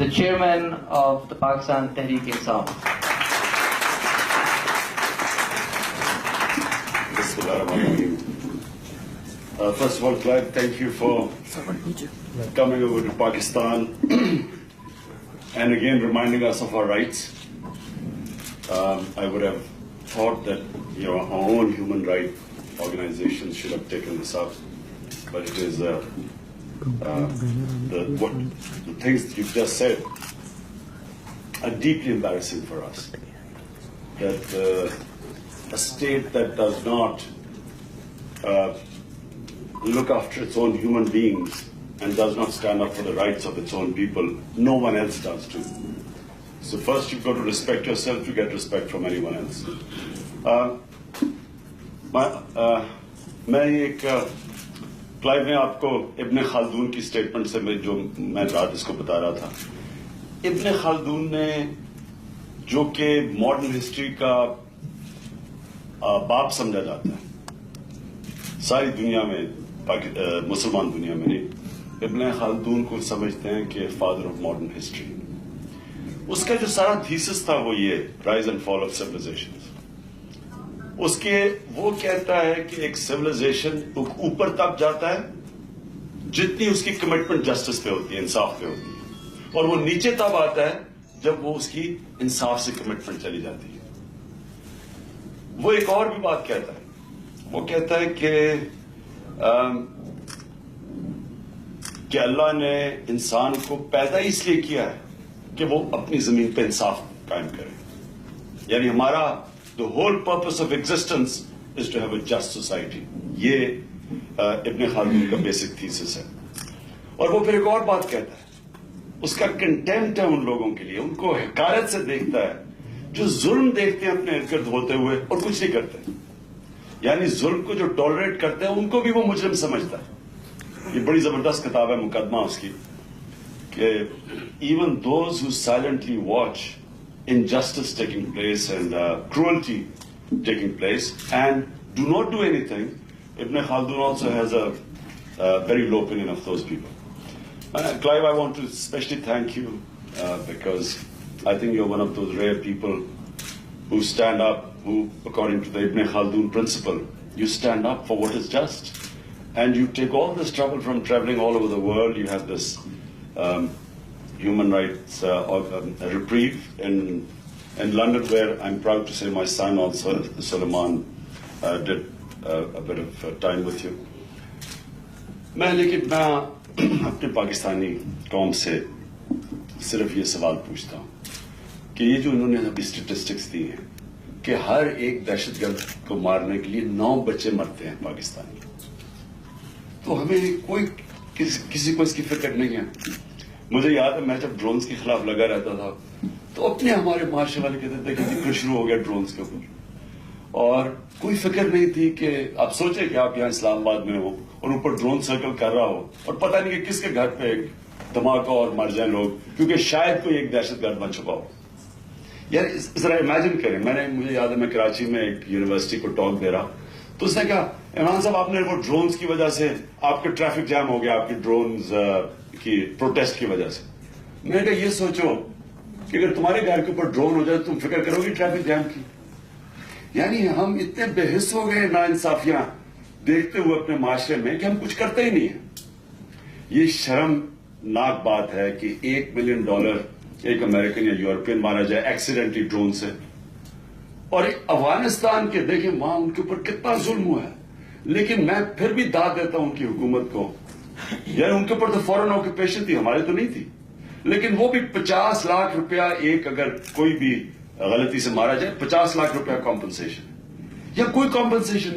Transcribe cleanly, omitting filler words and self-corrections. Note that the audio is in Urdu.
the chairman of the Pakistan Tehreek-e-Insaf. First of all, Clive, thank you for coming over to Pakistan and again reminding us of our rights. I would have thought that our own human rights organizations should have taken this up, but it is the things that you've just said are deeply embarrassing for us. That a state that does not look after its own human beings and does not stand up for the rights of its own people, no one else does too. So first you've got to respect yourself to get respect from anyone else. میں ایک کلائیو نے آپ کو ابن خلدون کی سٹیٹمنٹ سے میں رات اس کو بتا رہا تھا. ابن خلدون نے جو کہ ماڈرن ہسٹری کا باپ سمجھا جاتا ہے ساری دنیا میں, مسلمان دنیا میں نہیں, ابن خلدون کو سمجھتے ہیں کہ فادر آف ماڈرن ہسٹری. اس کا جو سارا تھیسس تھا وہ یہ rise and fall of civilisation. اس کے وہ کہتا ہے کہ ایک سیویلائزیشن اوپر تب جاتا ہے جتنی اس کی کمٹمنٹ جسٹس پہ ہوتی ہے, انصاف پہ ہوتی ہے, اور وہ نیچے تب آتا ہے جب وہ اس کی انصاف سے کمٹمنٹ چلی جاتی ہے. وہ ایک اور بھی بات کہتا ہے, وہ کہتا ہے کہ اللہ نے انسان کو پیدا اس لیے کیا ہے کہ وہ اپنی زمین پہ انصاف قائم کرے. یعنی ہمارا the whole purpose of existence is to have a just society. یہ ابن خلدون کا بیسک تھیسس ہے. اور وہ پھر ایک اور بات کہتا ہے, اس کا کنٹمپٹ ہے ان لوگوں کے لیے, ان کو حقارت سے دیکھتا ہے جو ظلم دیکھتے ہیں اپنے ارد گرد ہوتے ہوئے اور کچھ نہیں کرتے. یعنی ظلم کو جو ٹالریٹ کرتے ہیں ان کو بھی وہ مجرم سمجھتا ہے. یہ بڑی زبردست کتاب ہے مقدمہ اس کی, کہ even those who silently watch injustice taking place and cruelty taking place and do not do anything, Ibn Khaldun also has a very low opinion of those people. Clive, I want to especially thank you because I think you're one of those rare people who stand up, who according to the Ibn Khaldun principle, you stand up for what is just, and you take all this trouble from traveling all over the world. You have this human rights reprieve in London, where I'm proud to say my son also, Suleiman, did a bit of time with you. لیکن میں اپنے پاکستانی قوم سے صرف یہ سوال پوچھتا ہوں کہ یہ جو انہوں نے ابھی اسٹیٹسٹکس دی ہیں کہ ہر ایک دہشت گرد کو مارنے کے لیے 9 بچے مرتے ہیں پاکستانی, تو ہمیں کوئی کسی کو اس کی فکر نہیں ہے. مجھے یاد ہے میں جب ڈرونز کے خلاف لگا رہتا تھا تو اپنے ہمارے معاشرے والے کہتے تھے کہ ذکر شروع ہو گیا ڈرونز کے اوپر, اور کوئی فکر نہیں تھی کہ آپ سوچیں کہ آپ یہاں اسلام آباد میں ہو اور اوپر ڈرون سرکل کر رہا ہو اور پتہ نہیں کہ کس کے گھر پہ ایک دھماکہ اور مر جائیں لوگ, کیونکہ شاید کوئی ایک دہشت گرد بن چکا ہو. یار ذرا امیجن کریں. مجھے یاد ہے میں کراچی میں ایک یونیورسٹی کو ٹاک دے رہا, تو اس نے کہا عمران صاحب آپ نے وہ ڈرونز کی وجہ سے آپ کا ٹریفک جام ہو گیا, آپ کی ڈرونز کی پروٹیسٹ کی وجہ سے. میں نے کہا یہ سوچو کہ اگر تمہارے گھر کے اوپر ڈرون ہو جائے تو تم فکر کرو گی ٹریفک جام کی. یعنی ہم اتنے بے حس ہو گئے ناانصافیاں دیکھتے ہوئے اپنے معاشرے میں کہ ہم کچھ کرتے ہی نہیں ہیں. یہ شرمناک بات ہے کہ $1 ملین ایک امریکن یا یورپین مارا جائے ایکسیڈنٹلی ڈرون سے, اور افغانستان کے دیکھیں وہاں ان کے اوپر کتنا ظلم ہوا ہے. لیکن میں پھر بھی داد دیتا ہوں ان کی حکومت کو, یعنی ان کے اوپر تو فورن آکوپیشن تھی, ہمارے تو نہیں تھی, لیکن وہ بھی 50 لاکھ روپیہ ایک, اگر کوئی بھی غلطی سے مارا جائے 50 لاکھ روپیہ کمپنسیشن, یا کوئی کمپنسیشن نہیں.